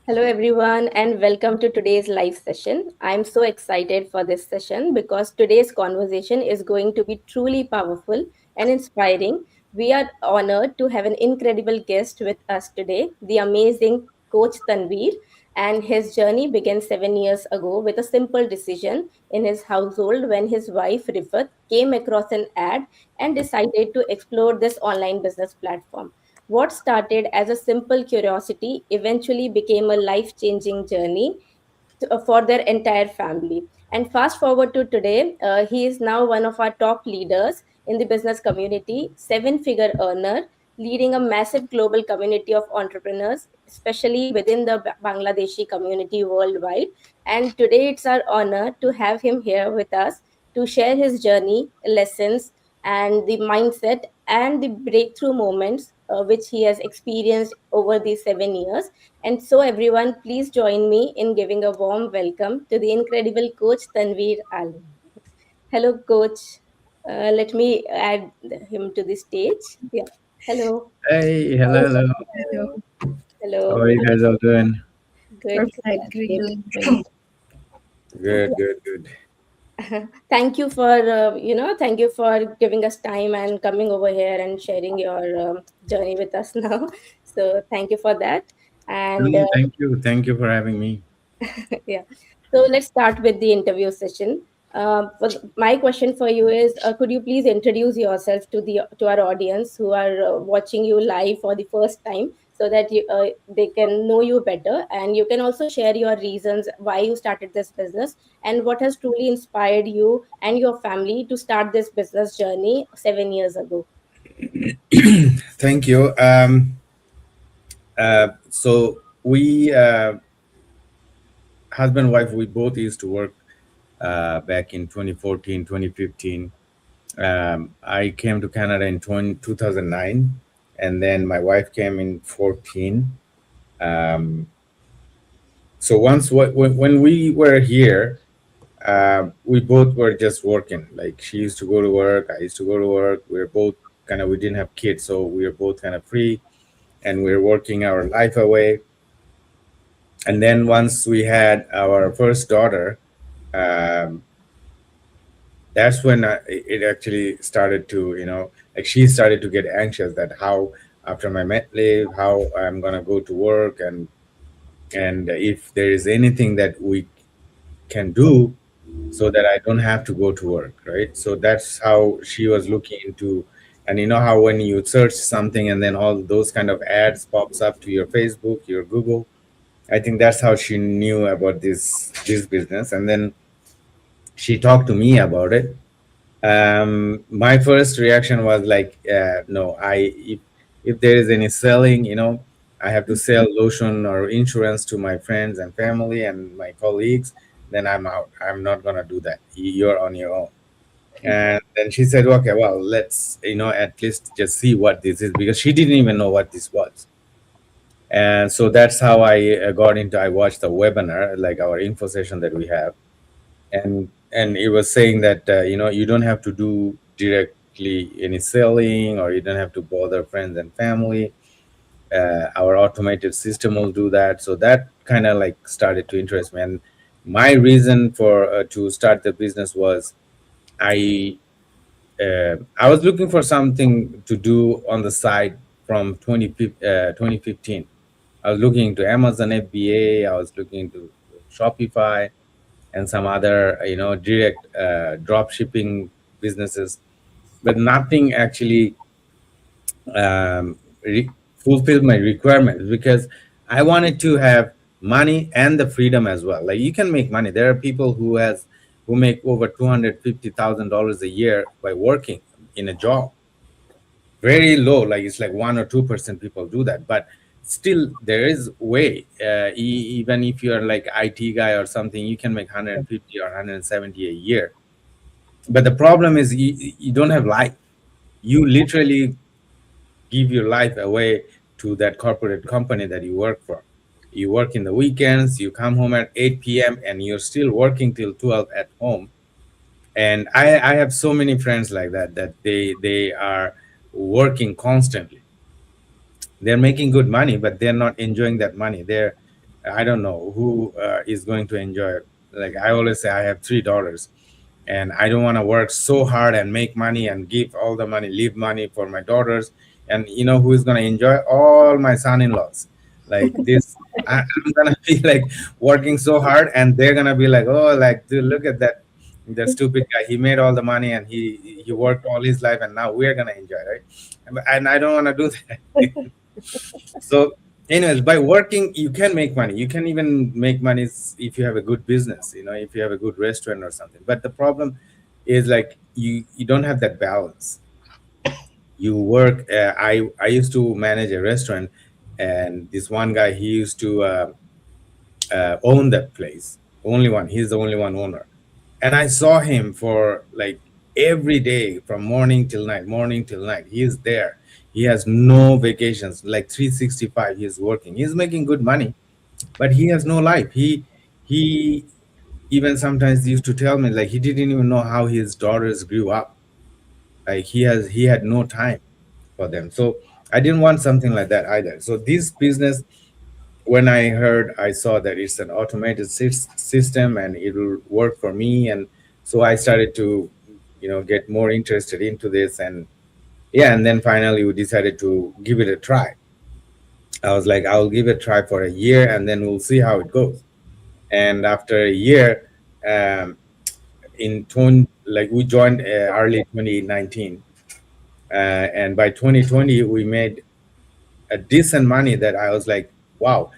Hello, everyone, and welcome to today's live session. I'm so excited for this session because today's conversation is going to be truly powerful and inspiring. We are honored to have an incredible guest with us today, the amazing Coach Tanvir. And his journey began 7 years ago with a simple decision in his household when his wife, Rifat, came across an ad and decided to explore this online business platform. What started as a simple curiosity eventually became a life changing journey for their entire family. And fast forward to today, he is now one of our top leaders in the business community, seven-figure earner, leading a massive global community of entrepreneurs, especially within the Bangladeshi community worldwide. And today it's our honor to have him here with us to share his journey, lessons, and the mindset and the breakthrough moments which he has experienced over these 7 years. And so, everyone, please join me in giving a warm welcome to the incredible coach Tanvir Alam. Hello, coach. Let me add him to the stage. Yeah. Hello. Hey, hello, hello. Hello. How Hello. are you guys all doing? Good. Perfect. Good. Great. Good, good, good. Thank you for thank you for giving us time and coming over here and sharing your journey with us now. So thank you for that. And No, thank you. Thank you for having me. yeah. So let's start with the interview session. My question for you is, could you please introduce yourself to our audience who are watching you live for the first time, so that they can know you better, and you can also share your reasons why you started this business and what has truly inspired you and your family to start this business journey 7 years ago. Thank you. So we, husband and wife, we both used to work back in 2014, 2015. I came to Canada in 2009, and then my wife came in 14. Um, so once when we were here, we both were just working. Like she used to go to work, I used to go to work. We were both kind of, we didn't have kids, so we were both kind of free, and we were working our life away. And then once we had our first daughter, um, that's when it actually started to, like she started to get anxious that how after my mat leave, how I'm gonna go to work, and if there is anything that we can do so that I don't have to go to work, right? So that's how she was looking into, and you know how when you search something and then all those kind of ads pops up to your Facebook, your Google. I think that's how she knew about this business, and then she talked to me about it. My first reaction was like, no, if there is any selling, I have to sell lotion or insurance to my friends and family and my colleagues, then I'm out. I'm not gonna do that. You're on your own. And then she said, okay, well, let's, at least just see what this is, because she didn't even know what this was. And so that's how I got into. I watched the webinar, like our info session that we have, and it was saying that you don't have to do directly any selling, or you don't have to bother friends and family. Our automated system will do that. So that kind of like started to interest me. And my reason for to start the business was I I was looking for something to do on the side from 2015. I was looking into Amazon FBA. I was looking into Shopify and some other, direct drop shipping businesses, but nothing actually fulfilled my requirements, because I wanted to have money and the freedom as well. Like you can make money. There are people who make over $250,000 a year by working in a job. Very low, like it's like 1 or 2% people do that, but still there is way. Even if you are like IT guy or something, you can make 150 or 170 a year. But the problem is you don't have life. You literally give your life away to that corporate company that you work for. You work in the weekends, you come home at 8 p.m. and you're still working till 12 at home. And I have so many friends like that, that they are working constantly. They're making good money, but they're not enjoying that money. I don't know who is going to enjoy it. Like I always say, I have three daughters, and I don't want to work so hard and make money and give all the money, leave money for my daughters. And you know who is going to enjoy? All my son-in-laws. Like this, I'm gonna be like working so hard, and they're gonna be like, oh, like dude, look at that, the stupid guy. He made all the money and he worked all his life, and now we're gonna enjoy, right? And I don't want to do that. So, anyways, by working, you can make money. You can even make money if you have a good business, you know, if you have a good restaurant or something. But the problem is like you don't have that balance. You work. I used to manage a restaurant, and this one guy he used to own that place. Only one. He's the only one owner. And I saw him for like every day from morning till night. He is there. He has no vacations, like 365. He's working. He's making good money, but he has no life. He even sometimes used to tell me like he didn't even know how his daughters grew up. Like he had no time for them. So I didn't want something like that either. So this business, when I saw that it's an automated system and it will work for me, and so I started to, you know, get more interested into this, and yeah, and then finally we decided to give it a try. I was like, I'll give it a try for a year, and then we'll see how it goes. And after a year, in 20, like we joined early 2019, and by 2020 we made a decent money that I was like, wow,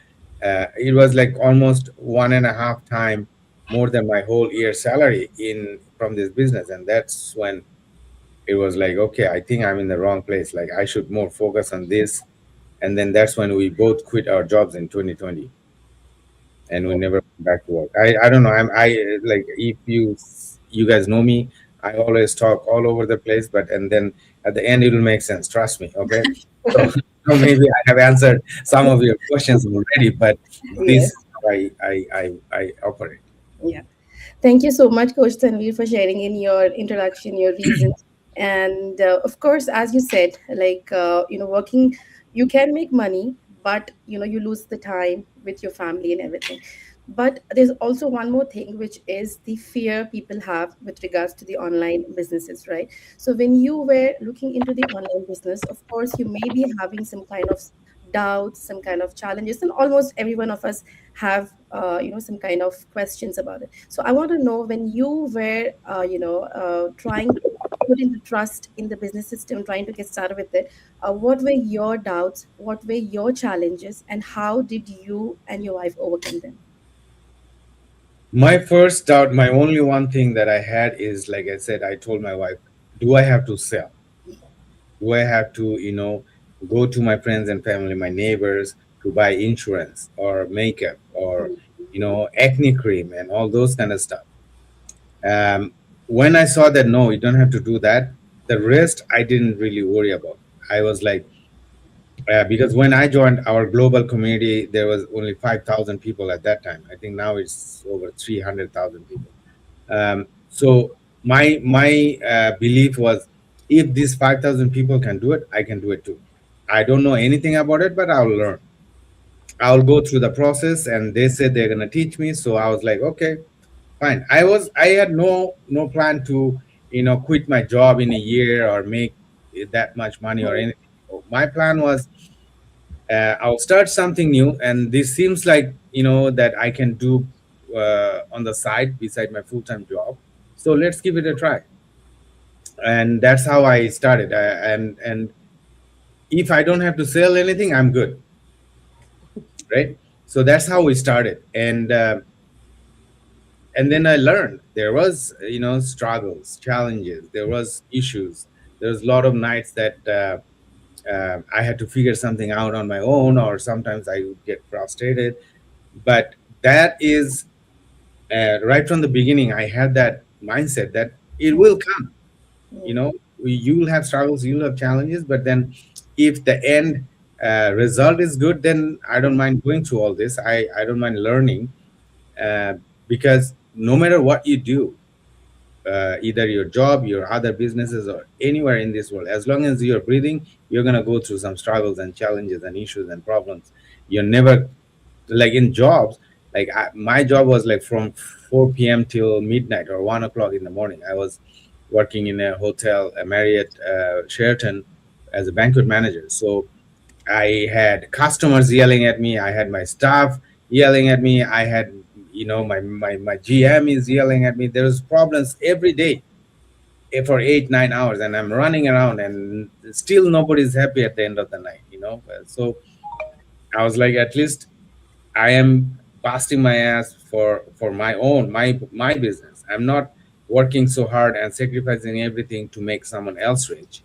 it was like almost 1.5 times more than my whole year salary in from this business. And that's when it was like, okay, I think I'm in the wrong place. Like I should more focus on this. And then that's when we both quit our jobs in 2020, and we never went back to work. I don't know. I like if you guys know me, I always talk all over the place, but and then at the end it will make sense. Trust me. Okay. So, so maybe I have answered some of your questions already, but this Yes. is how I operate. Yeah. Thank you so much, Coach Tanvir, for sharing in your introduction, your reasons. And of course, as you said, like, working, you can make money, but, you lose the time with your family and everything. But there's also one more thing, which is the fear people have with regards to the online businesses, right? So when you were looking into the online business, of course, you may be having some kind of doubts, some kind of challenges, and almost every one of us have, some kind of questions about it. So I want to know, when you were, trying to put in the trust in the business system, trying to get started with it, what were your doubts? What were your challenges? And how did you and your wife overcome them? My first doubt, my only one thing that I had is, like I said, I told my wife, do I have to sell? Do I have to, you know, go to my friends and family, my neighbors, to buy insurance or makeup or, you know, acne cream and all those kind of stuff? When I saw that, no, you don't have to do that, the rest I didn't really worry about. I was like, because when I joined our global community, there was only 5,000 people at that time. I think now it's over 300,000 people. So my belief was, if these 5,000 people can do it, I can do it too. I don't know anything about it, but I'll learn. I'll go through the process, and they said they're gonna teach me. So I was like, okay, fine. I had no plan to, you know, quit my job in a year or make that much money or anything. My plan was, I'll start something new, and this seems like, you know, that I can do on the side beside my full time job. So let's give it a try, and that's how I started. And if I don't have to sell anything, I'm good, right? So that's how we started, and then I learned there was, you know, struggles, challenges, there was issues, there was a lot of nights that I had to figure something out on my own, or sometimes I would get frustrated. But that is, right from the beginning, I had that mindset that it will come. You know, you will have struggles, you will have challenges, but then if the end result is good, then I don't mind going through all this. I don't mind learning, uh, because no matter what you do, either your job, your other businesses, or anywhere in this world, as long as you're breathing, you're going to go through some struggles and challenges and issues and problems. You're never like in jobs, like my job was like from 4 p.m. till midnight or 1 o'clock in the morning. I was working in a hotel, a Marriott Sheraton, as a banquet manager. So I had customers yelling at me, I had my staff yelling at me, I had, my GM is yelling at me. There's problems every day, for 8 9 hours, and I'm running around, and still nobody's happy at the end of the night. So I was like, at least I am busting my ass for my business. I'm not working so hard and sacrificing everything to make someone else rich,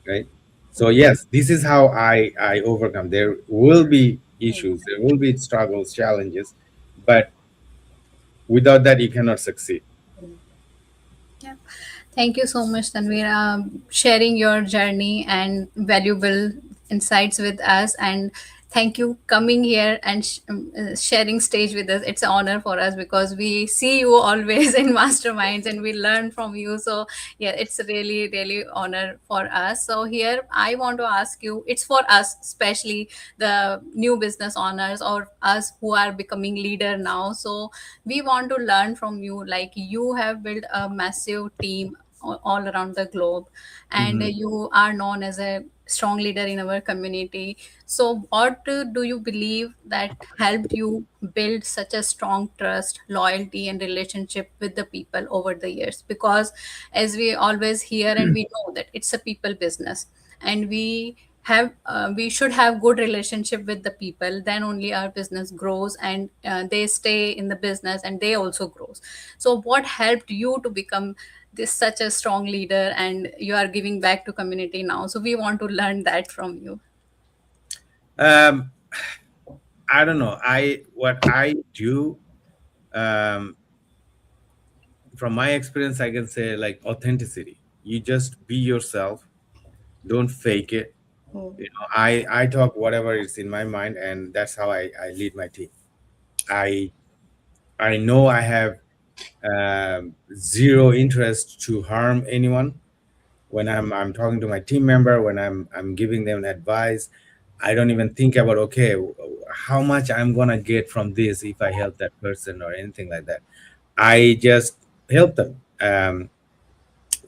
right? So yes, this is how I overcome. There will be issues, there will be struggles, challenges, but without that you cannot succeed. Yeah. Thank you so much, Tanvir, sharing your journey and valuable insights with us. And thank you coming here and sharing stage with us. It's an honor for us because we see you always in masterminds and we learn from you. So yeah, it's a really, really honor for us. So here I want to ask you, it's for us, especially the new business owners or us who are becoming leader now. So we want to learn from you, like you have built a massive team all around the globe, and Mhm. you are known as a strong leader in our community. So what do you believe that helped you build such a strong trust, loyalty and relationship with the people over the years? Because as we always hear and we know that it's a people business, and we should have good relationship with the people, then only our business grows, and they stay in the business and they also grows. So what helped you to become this such a strong leader, and you are giving back to community now? So we want to learn that from you. um I don't know, what I do, um from my experience I can say, like, authenticity. You just be yourself, don't fake it. I talk whatever is in my mind, and that's how I lead my team. I i know I have zero interest to harm anyone. When I'm talking to my team member, when I'm giving them advice, I don't even think about, okay, how much I'm gonna get from this if I help that person or anything like that. I just help them.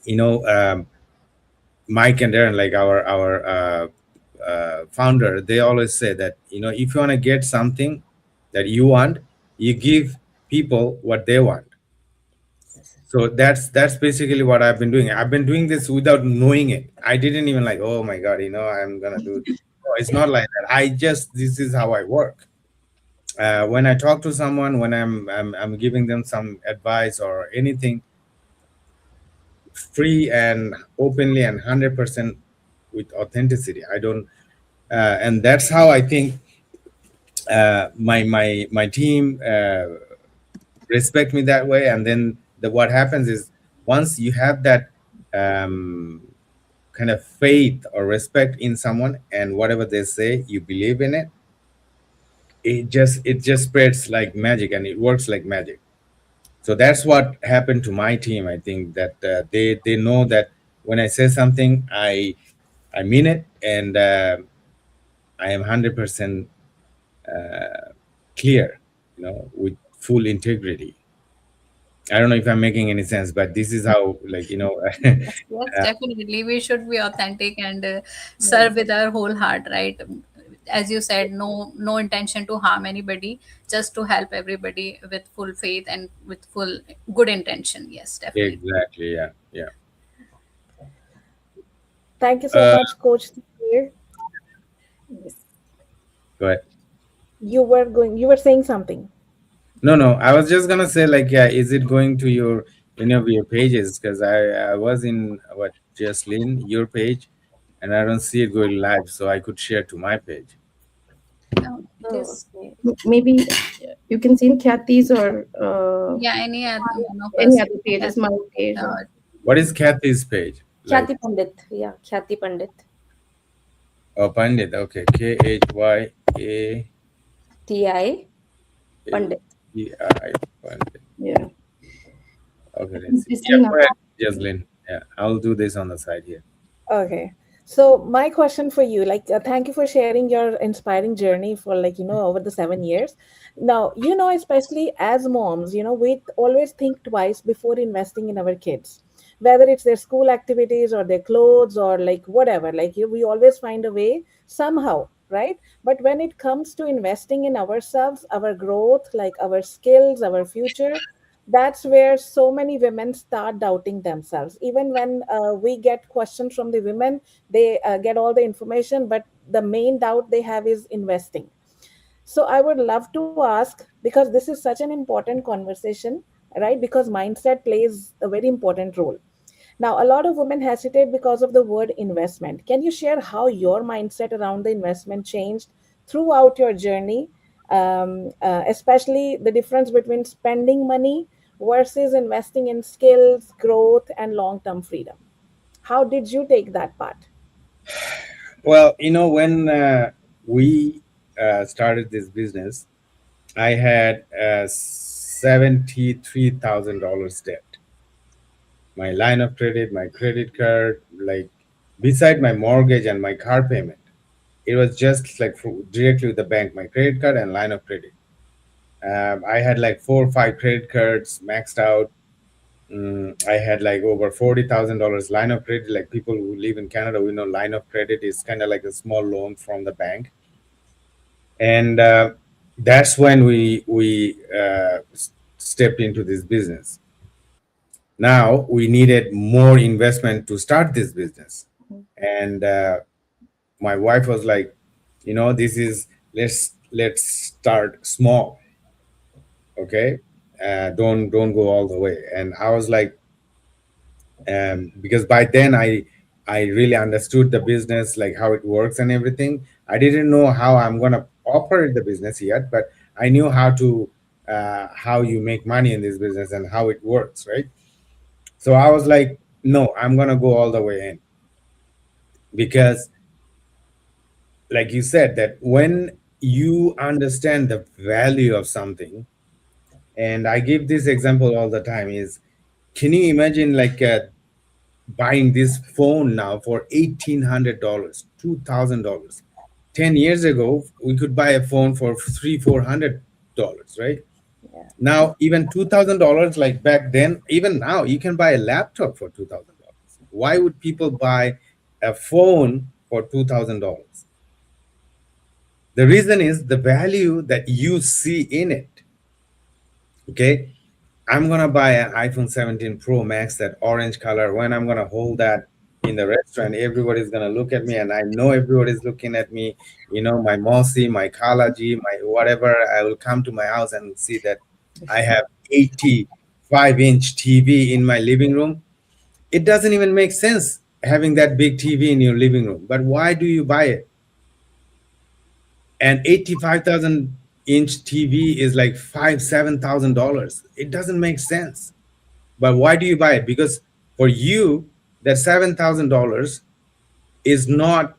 You know, Mike and Darren, like our founder, they always say that, if you want to get something that you want, you give people what they want. So that's basically what I've been doing. I've been doing this without knowing it. I didn't even like, oh my god, I'm gonna do. No, it's not like that. This is how I work. When I talk to someone, when I'm giving them some advice or anything, free and openly and 100% with authenticity. I don't, and that's how I think my team respect me that way. And then what happens is, once you have that um, kind of faith or respect in someone, and whatever they say you believe in it, it just spreads like magic, and it works like magic. So that's what happened to my team. I think that they know that when I say something, I mean it, and I am 100% clear, with full integrity. I don't know if I'm making any sense, but this is how, like, Yes, yes, definitely. We should be authentic and serve with our whole heart, right? As you said, no intention to harm anybody, just to help everybody with full faith and with full good intention. Yes, definitely. exactly, yeah, yeah. Thank you so Uh, much, Coach Tanvir. Yes. go ahead. You were saying something. No, no, I was just gonna say, like, yeah, is it going to any of your pages? Because I was in, what, Jaslyn, your page, and I don't see it going live, so I could share to my page. No, it Oh, is. okay. Maybe you can see in Kathy's or Yeah, any other one of any us other pages, has my page. uh, What is Kathy's page? Like, Khyati Pandit. Yeah, Khyati Pandit. oh, Pandit. Okay, KHYA. TI Pandit. API Pandit. Yeah. Okay, I let's think see. this Yeah, Lina. go ahead, Jaslyn. Yeah, I'll do this on the side here. Okay. So my question for you, thank you for sharing your inspiring journey for over the 7 years. Now, especially as moms, we always think twice before investing in our kids, whether it's their school activities or their clothes or like whatever. We always find a way somehow, right? But when it comes to investing in ourselves, our growth, like our skills, our future, that's where so many women start doubting themselves. Even when we get questions from the women, they get all the information, but the main doubt they have is investing. So I would love to ask, because this is such an important conversation, right? Because mindset plays a very important role. Now, a lot of women hesitate because of the word investment. Can you share how your mindset around the investment changed throughout your journey, especially the difference between spending money versus investing in skills, growth, and long term freedom? How did you take that part? Well, when we started this business, I had $73,000 debt. My line of credit, my credit card, like beside my mortgage and my car payment. It was just like directly with the bank, my credit card and line of credit. I had like 4 or 5 credit cards maxed out. I had like over $40,000 line of credit. Like people who live in Canada, we know line of credit is kind of like a small loan from the bank, and that's when we stepped into this business. Now we needed more investment to start this business, and my wife was like, this is let's start small, okay? Don't go all the way. And I was like, because by then I really understood the business, like how it works and everything. I didn't know how I'm gonna operate the business yet, but I knew how you make money in this business and how it works, right? So I was like, no, I'm gonna go all the way in, because like you said, that when you understand the value of something, and I give this example all the time, is, can you imagine like buying this phone now for $1,800, $2,000? 10 years ago we could buy a phone for $300-400, right? Yeah. Now even $2,000, like back then, even now you can buy a laptop for $2,000. Why would people buy a phone for $2,000? The reason is the value that you see in it. Okay, I'm gonna buy an iPhone 17 Pro Max, that orange color. When I'm gonna hold that in the restaurant, everybody's gonna look at me, and I know everybody's looking at me. My Mosi, my Kalaji, my whatever. I will come to my house and see that I have 85-inch TV in my living room. It doesn't even make sense having that big TV in your living room. But why do you buy it? And 85,000-inch TV is like $7,000. It doesn't make sense. But why do you buy it? Because for you, that $7,000 is not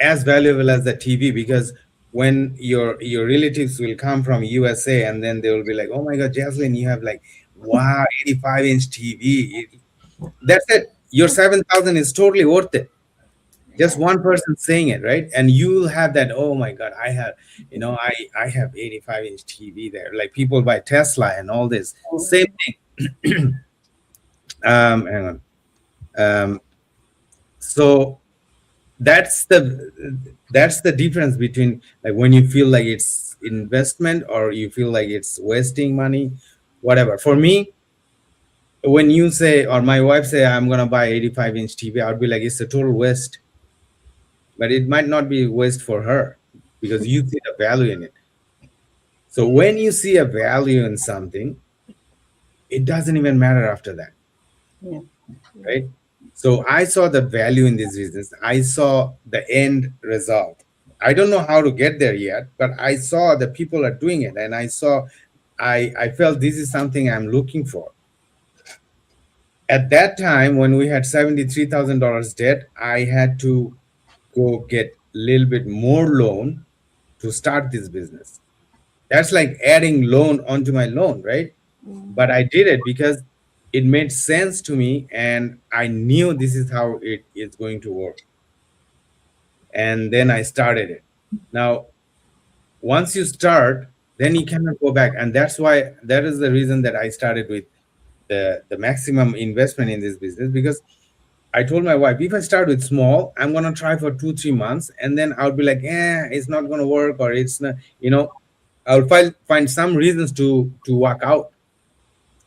as valuable as the TV. Because when your relatives will come from USA, and then they will be like, "Oh my God, Jaslyn, you have like, wow, 85-inch TV." That's it. Your 7,000 is totally worth it. Just one person saying it, right? And you'll have that, oh my God, I have, I have 85-inch TV there. Like people buy Tesla and all this. Same thing. Hang on. Um, so that's the difference between, like, when you feel like it's investment or you feel like it's wasting money, whatever. For me, when you say, or my wife say, I'm gonna buy 85-inch TV, I'd be like, it's a total waste. But it might not be waste for her, because you see the value in it. So when you see a value in something, it doesn't even matter after that, Yeah. right? So I saw the value in these business. I saw the end result. I don't know how to get there yet, but I saw the people are doing it, and I felt this is something I'm looking for. At that time, when we had $73,000 debt, I had to go get a little bit more loan to start this business. That's like adding loan onto my loan, right? But I did it because it made sense to me, and I knew this is how it is going to work. and then I started it. Now, once you start, then you cannot go back, and that is the reason that I started with the maximum investment in this business, because I told my wife, if I start with small, I'm gonna try for 2 3 months, and then I'll be like, it's not gonna work, or it's not, I'll find some reasons to walk out,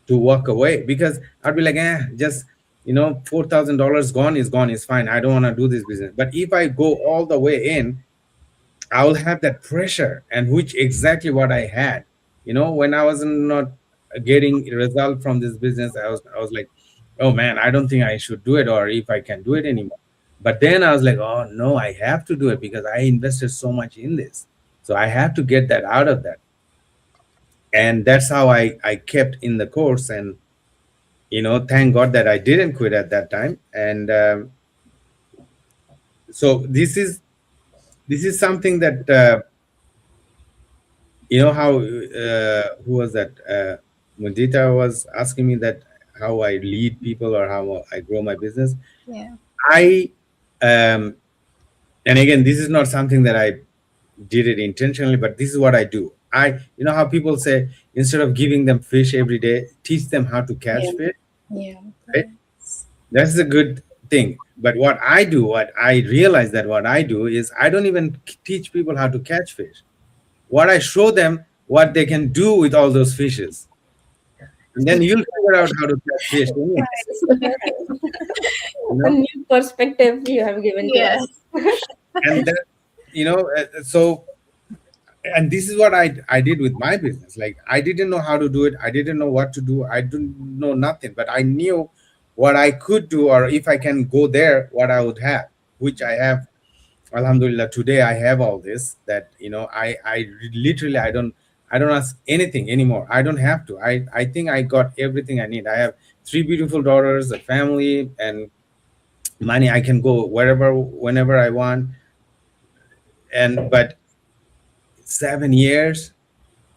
to walk away, because I'll be like, just $4,000 gone is gone, is fine. I don't want to do this business. But if I go all the way in, I will have that pressure, and which exactly what I had. When I was not getting result from this business, I was like, oh man, I don't think I should do it, or if I can do it anymore. But then I was like, oh no, I have to do it because I invested so much in this. So I have to get that out of that. And that's how I kept in the course. And thank God that I didn't quit at that time. And so this is something that how who was that? Mudita was asking me that how I lead people or how I grow my business. Yeah. I and again, this is not something that I did it intentionally, but this is what I do. How people say, instead of giving them fish every day, teach them how to catch Yeah. fish, Yeah. right? Yes. That's a good thing. But what I realize that what I do is I don't even teach people how to catch fish. What I show them what they can do with all those fishes, and then you'll figure out how to catch fish. Nice. You A know, new perspective you have given to Yes. us. and that so and this is what I did with my business. Like, I didn't know how to do it. I didn't know what to do. I didn't know nothing, but I knew what I could do, or if I can go there, what I would have, which I have. Alhamdulillah, today I have all this. That I literally I don't ask anything anymore. I don't have to. I think I got everything I need. I have three beautiful daughters, a family, and money. I can go wherever, whenever I want. And but 7 years,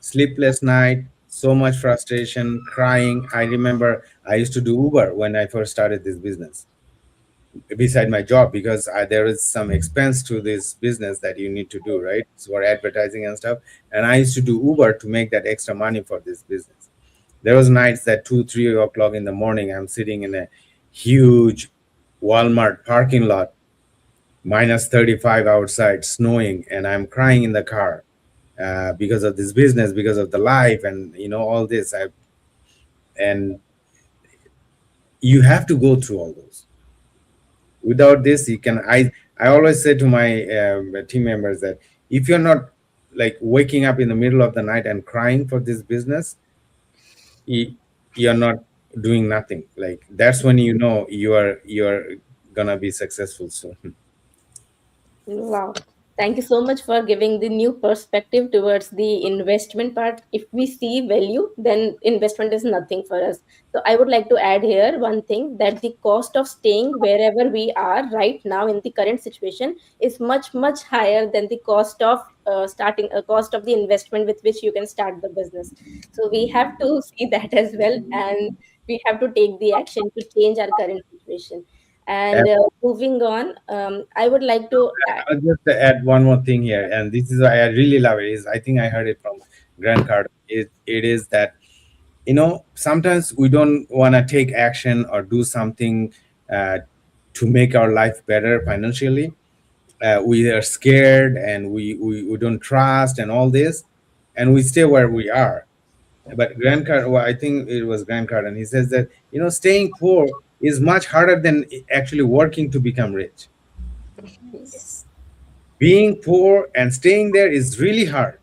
sleepless night, so much frustration, crying. I remember I used to do Uber when I first started this business beside my job, because there is some expense to this business that you need to do, right? So for advertising and stuff. And I used to do Uber to make that extra money for this business. There was nights that 2 3 o'clock in the morning, I'm sitting in a huge Walmart parking lot, -35 outside, snowing, and I'm crying in the car, because of this business, because of the life, and all this. And you have to go through all those. Without this, you can. I always say to my team members that if you're not like waking up in the middle of the night and crying for this business, you, you're not doing nothing. Like, that's when you're gonna be successful soon. Wow. Thank you so much for giving the new perspective towards the investment part. If we see value, then investment is nothing for us. So I would like to add here one thing, that the cost of staying wherever we are right now in the current situation is much, much higher than the cost of starting a cost of the investment with which you can start the business. So we have to see that as well, and we have to take the action to change our current situation. And moving on, I would like to I'll just add one more thing here, and this is why I really love it. Is I think I heard it from Grant Cardone. It is that sometimes we don't want to take action or do something uh, to make our life better financially. We are scared, and we don't trust, and all this, and we stay where we are. But Grant Cardone, well, I think it was Grant Cardone. He says that staying poor is much harder than actually working to become rich. Yes. Being poor and staying there is really hard.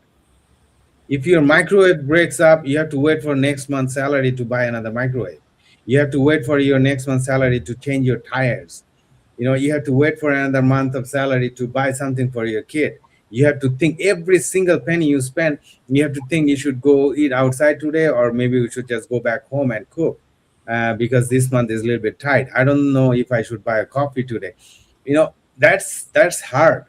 If your microwave breaks up, you have to wait for next month's salary to buy another microwave. You have to wait for your next month's salary to change your tires. You have to wait for another month of salary to buy something for your kid. You have to think every single penny you spend. You have to think, you should go eat outside today, or maybe we should just go back home and cook, because this month is a little bit tight. I don't know if I should buy a coffee today. That's hard.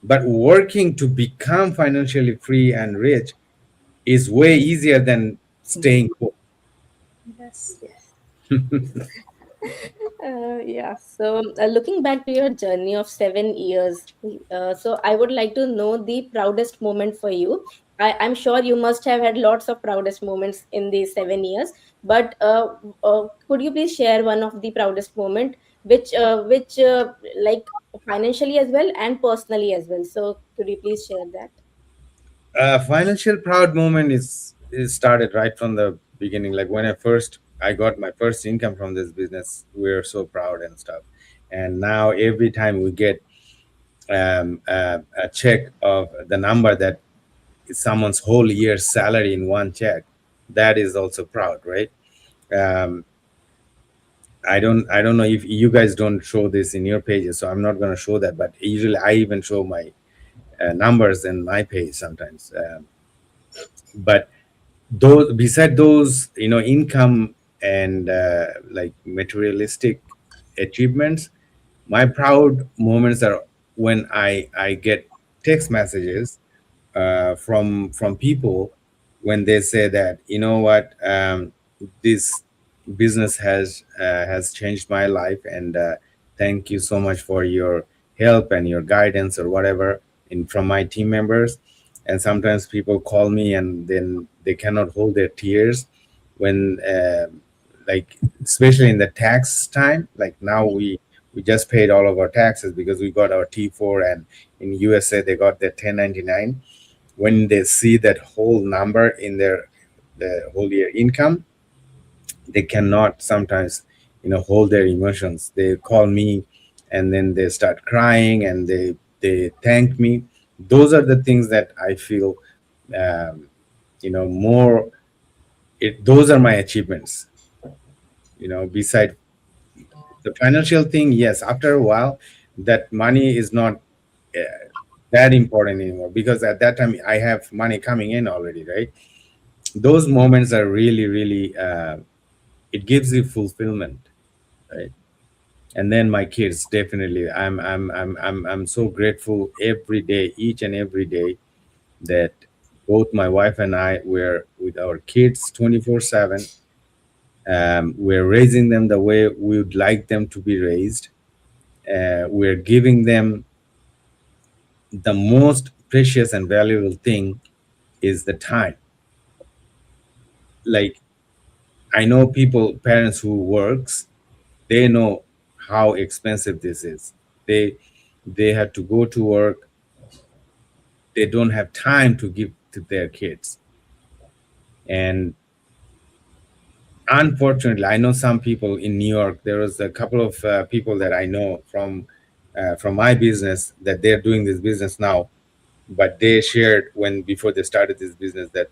But working to become financially free and rich is way easier than staying poor. Yes. yes. Yeah. So, looking back to your journey of 7 years, so I would like to know the proudest moment for you. I'm sure you must have had lots of proudest moments in these 7 years, but could you please share one of the proudest moment, which like financially as well and personally as well? So, could you please share that? Financial proud moment is started right from the beginning. Like when I got my first income from this business, we are so proud and stuff. And now every time we get a check of the number that is someone's whole year's salary in one check, that is also proud, right? Um, I don't know if you guys don't show this in your pages, so I'm not going to show that. But usually, I even show my numbers in my page sometimes. But those beside those, income and like materialistic achievements, my proud moments are when I get text messages from people when they say that, you know what, this business has changed my life, and thank you so much for your help and your guidance or whatever in from my team members. And sometimes people call me and then they cannot hold their tears when like especially in the tax time. Like now we just paid all of our taxes because we got our T4, and in USA they got their 1099. When they see that whole number in their the whole year income, they cannot sometimes, hold their emotions. They call me and then they start crying and they thank me. Those are the things that I feel, um, more. Those are my achievements. Beside the financial thing, yes, after a while, that money is not that important anymore because at that time I have money coming in already, right? Those moments are really, really, it gives you fulfillment, right? And then my kids, definitely, I'm so grateful every day, each and every day, that both my wife and I were with our kids 24/7. We're raising them the way we would like them to be raised. We're giving them the most precious and valuable thing is the time. Like, I know people, parents who works, they know how expensive this is. They have to go to work. They don't have time to give to their kids. And unfortunately, I know some people in New York. There was a couple of people that I know from my business that they're doing this business now. But they shared when before they started this business that,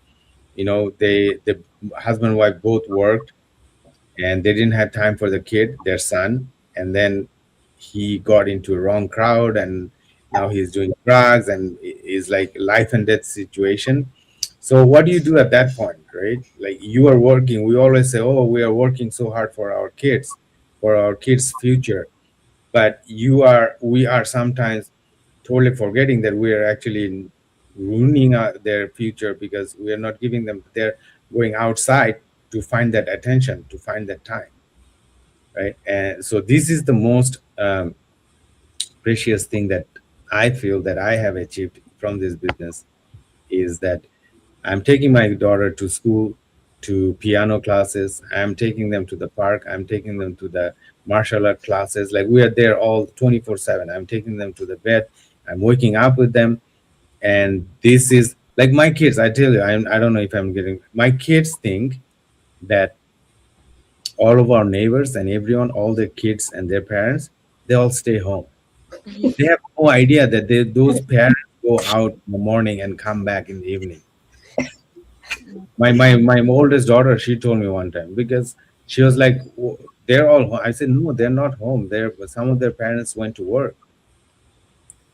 the husband and wife both worked and they didn't have time for the kid, their son. And then he got into a wrong crowd, and now he's doing drugs and is like life and death situation. So what do you do at that point, right? Like, you are working. We always say, oh, we are working so hard for our kids future. But we are sometimes totally forgetting that we are actually ruining their future because we are not giving them, they're going outside to find that attention, to find that time, right? And so this is the most precious thing that I feel that I have achieved from this business, is that I'm taking my daughter to school, to piano classes. I'm taking them to the park. I'm taking them to the martial art classes. Like, we are there all 24/7. I'm taking them to the bed. I'm waking up with them. And this is like my kids. I tell you, I don't know if I'm getting, my kids think that all of our neighbors and everyone, all their kids and their parents, they all stay home. They have no idea that those parents go out in the morning and come back in the evening. My oldest daughter, she told me one time, because she was like, they're all home. I said, no, they're not home. They're, some of their parents went to work,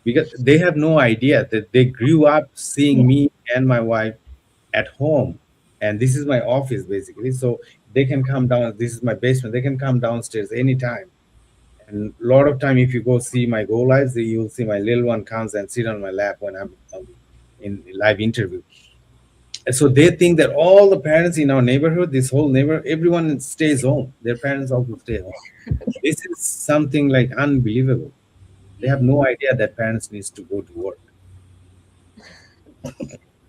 because they have no idea that they grew up seeing me and my wife at home, and this is my office basically. So they can come down. This is my basement. They can come downstairs anytime. And a lot of time, if you go see my go lives, you'll see my little one comes and sit on my lap when I'm in live interview. So they think that all the parents in our neighborhood, this whole neighborhood, everyone stays home. Their parents also stay home. This is something like unbelievable. They have no idea that parents needs to go to work.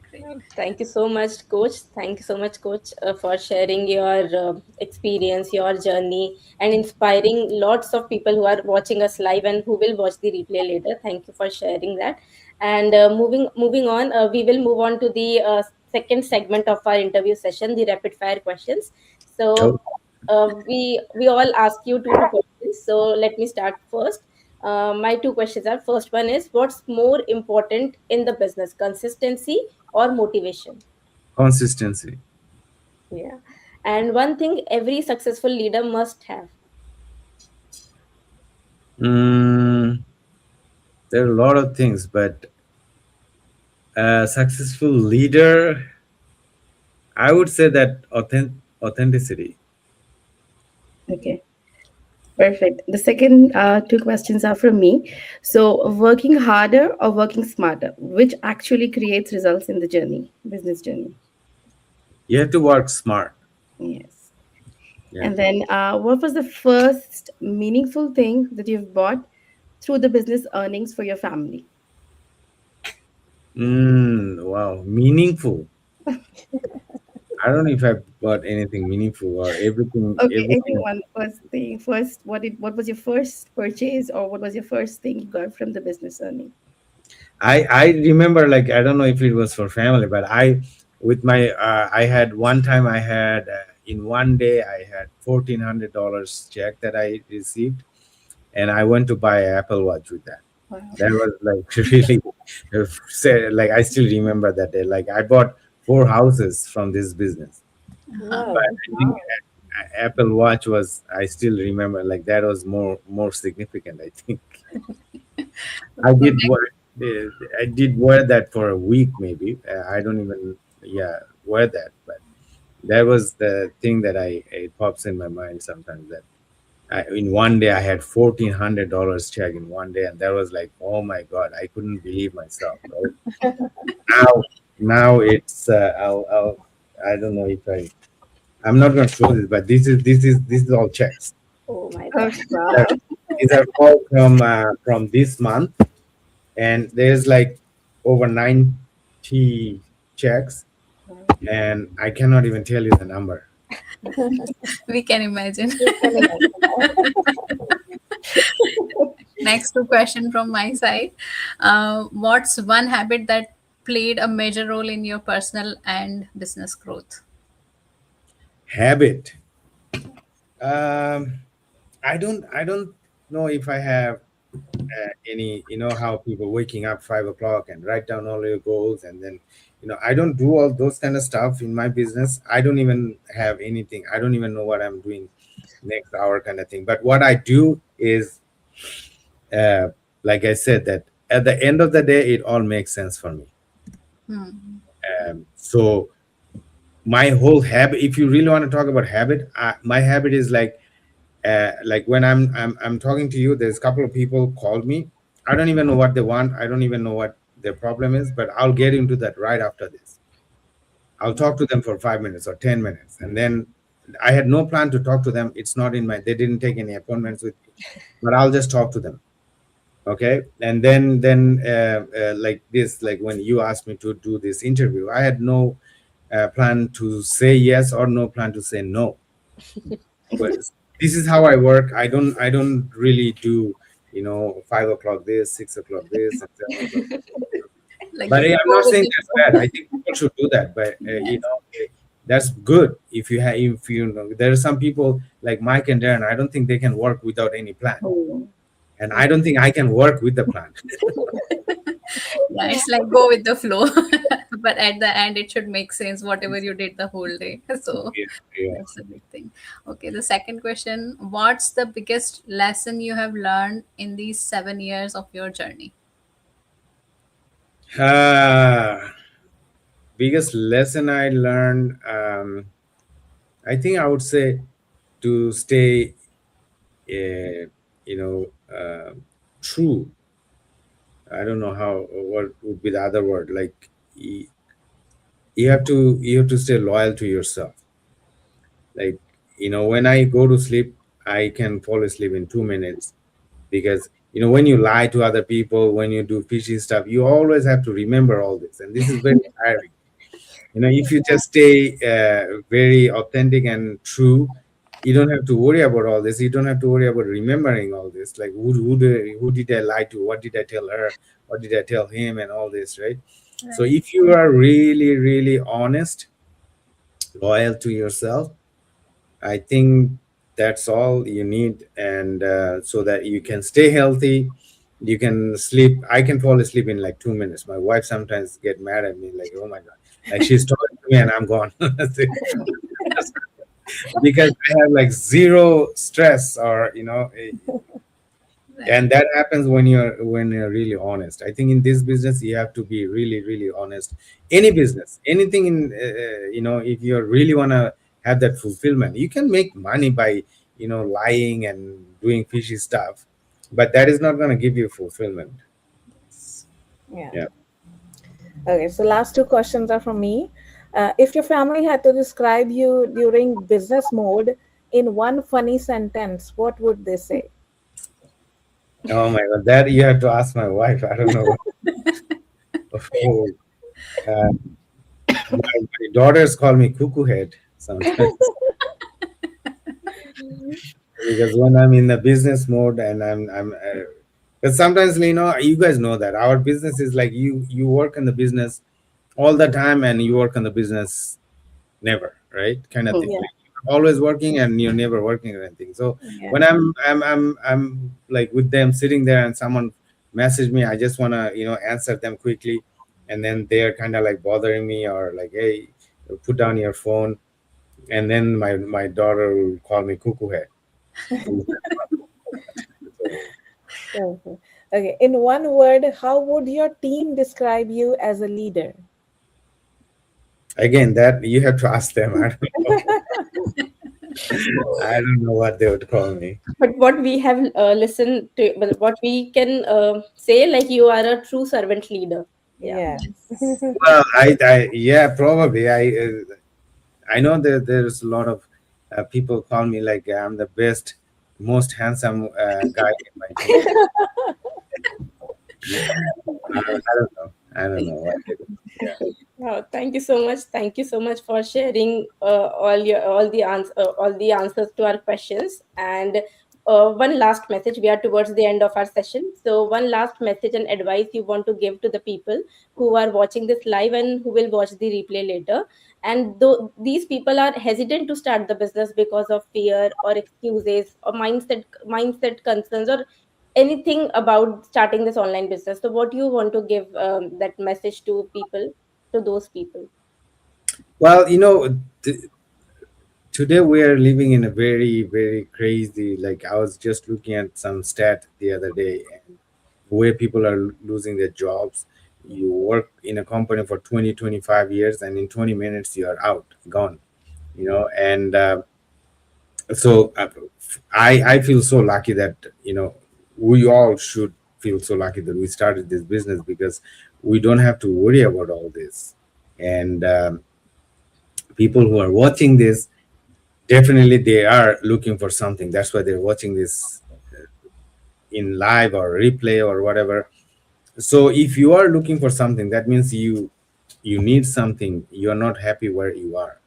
Great. Thank you so much, Coach. Thank you so much, Coach, for sharing your experience, your journey, and inspiring lots of people who are watching us live and who will watch the replay later. Thank you for sharing that. And moving on, we will move on to the second segment of our interview session, the rapid fire questions. Oh, So we all ask you two questions. So let me start first. My two questions are: first one is, what's more important in the business, consistency or motivation? consistency. Yeah. And one thing every successful leader must have. Mm, there are a lot of things, but a successful leader, I would say that authenticity. Okay, perfect. The second two questions are from me. So, working harder or working smarter, which actually creates results in the journey, business journey? You have to work smart. Yes. Yeah. And then, what was the first meaningful thing that you've bought through the business earnings for your family? Wow, meaningful. I don't know if I bought anything meaningful or everything. Okay, Everything. anyone, first thing, first, what was your first purchase, or what was your first thing you got from the business earning? I remember, like, I don't know if it was for family, but I with my I had one time I had in one day I had $1,400 check that I received, and I went to buy an Apple Watch with that. Wow. That was like really like I still remember that day. Like I bought four houses from this business, Uh-huh. but Wow. I think Apple Watch was, I still remember, like that was more significant. I think I So did wear I did wear that for a week maybe. I don't even, yeah, wear that, but that was the thing that it pops in my mind sometimes, that in one day I had $1,400 check in one day, and that was like, oh my god, I couldn't believe myself. Right now it's I don't know if I'm not going to show this, but this is all checks. Oh my Uh, God. these are Wow. these are all from this month, and there's like over 90 checks, and I cannot even tell you the number. we can imagine. You can imagine. Next two question from my side. What's one habit that played a major role in your personal and business growth? Habit. Um, I don't know if I have any. You know how people waking up 5 o'clock and write down all your goals, and then I don't do all those kind of stuff in my business. I don't even have anything. I don't even know what I'm doing next hour, kind of thing. But what I do is, uh, like I said, that at the end of the day, it all makes sense for me. Hmm. So my whole habit, if you really want to talk about habit, my habit is like when I'm talking to you, there's a couple of people called me. I don't even know what they want. I don't even know what their problem is, but I'll get into that right after this. I'll talk to them for 5 minutes or 10 minutes, and then I had no plan to talk to them. It's not in my. They didn't take any appointments with me, but I'll just talk to them. Okay, and then like this, like when you asked me to do this interview, I had no plan to say yes or no plan to say no. But this is how I work. I don't really do 5 o'clock this, 6 o'clock this, and 7 o'clock. Like But you I'm go not with saying the that's bad. flow. I think people should do that. But Yes. that's good if you have. If there are some people like Mike and Darren. I don't think they can work without any plan, Oh. and I don't think I can work with the plan. Yeah, it's like go with the flow. But at the end, it should make sense, whatever you did the whole day. So Yeah, yeah. that's a big thing. Okay, the second question: what's the biggest lesson you have learned in these 7 years of your journey? Biggest lesson I learned, I think I would say to stay, uh, you know, true. I don't know what would be the other word. Like, you have to stay loyal to yourself. Like, when I go to sleep, I can fall asleep in 2 minutes, because when you lie to other people, when you do fishy stuff, you always have to remember all this, and this is very tiring. If you just stay very authentic and true, you don't have to worry about all this. You don't have to worry about remembering all this, like who did I lie to, what did I tell her, what did I tell him, and all this, right? So Right. if you are really, really honest, loyal to yourself, I think that's all you need, and so that you can stay healthy, you can sleep. I can fall asleep in like 2 minutes. My wife sometimes get mad at me, like, "Oh my god!" Like she's talking to me and I'm gone, because I have like zero stress, or Right. and that happens when you're really honest. I think in this business you have to be really, really honest. Any business, anything in if you really want to have that fulfillment, you can make money by lying and doing fishy stuff, but that is not going to give you fulfillment. Yes. Yeah. Yeah. Okay, so last two questions are from me. If your family had to describe you during business mode in one funny sentence, what would they say? Oh my god, that you have to ask my wife. I don't know. Oh, uh, my daughters call me cuckoo head sometimes. Because when I'm in the business mode, and but sometimes, you guys know that our business is like, you work in the business all the time, and you work on the business never, right? Kind of thing. Hmm. Yeah, Like, you're always working and you're never working or anything. So yeah. when I'm like with them sitting there, and someone message me, I just wanna answer them quickly, and then they're kind of like bothering me, or like, hey, put down your phone, and then my daughter will call me cuckoo head. So Okay. Okay. In one word, how would your team describe you as a leader? again, that you have to ask them. I don't know. I don't know what they would call me. But what we have listened to, but what we can say, like you are a true servant leader. Yeah. Yes. Well, yeah, probably. I know that there's a lot of people call me like I'm the best, most handsome guy in my team. I don't know. I don't know what it is. Yeah. Thank you so much. Thank you so much for sharing all the answers to our questions. And one last message. We are towards the end of our session. So one last message and advice you want to give to the people who are watching this live and who will watch the replay later. And though these people are hesitant to start the business because of fear or excuses or mindset concerns or anything about starting this online business. So what do you want to give that message to people, to those people? Well, today we are living in a very, very crazy. Like, I was just looking at some stat the other day, and where people are losing their jobs. You work in a company for 20, 25 years, and in 20 minutes you are out, gone. And so I feel so lucky that we all should feel so lucky that we started this business, because we don't have to worry about all this. And people who are watching this, definitely they are looking for something. That's why they're watching this in live or replay or whatever. So if you are looking for something, that means you need something. You are not happy where you are.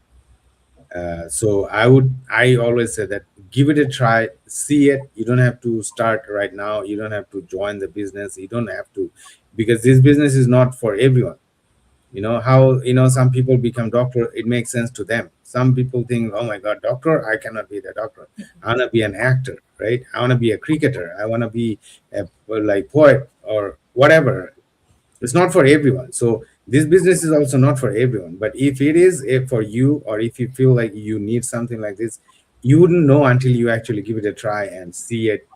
So I always say that give it a try, see it. You don't have to start right now. You don't have to join the business. You don't have to, because this business is not for everyone. How some people become doctor, it makes sense to them. Some people think, oh my god, doctor, I cannot be the doctor. I want to be an actor, right? I want to be a cricketer. I want to be a like poet or whatever. It's not for everyone. So this business is also not for everyone. But if it is for you, or if you feel like you need something like this, you wouldn't know until you actually give it a try and see it,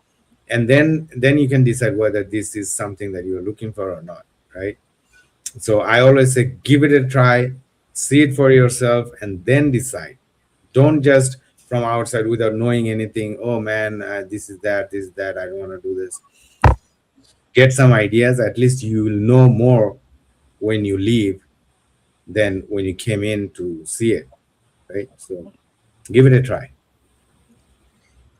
and then you can decide whether this is something that you're looking for or not, right? So I always say, give it a try, see it for yourself, and then decide. Don't just from outside without knowing anything. Oh man, this is that. I don't want to do this. Get some ideas. At least you will know more when you leave, than when you came in to see it, right? So give it a try.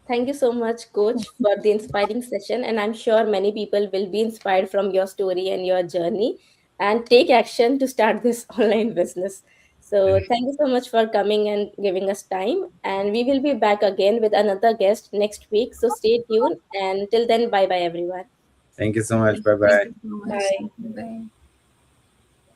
Thank you so much, Coach, for the inspiring session. And I'm sure many people will be inspired from your story and your journey and take action to start this online business. So, thank you so much for coming and giving us time. And we will be back again with another guest next week. So, stay tuned. And till then, bye bye, everyone. Thank you so much. Bye Thank bye. you so much. Bye. Thank you. Bye.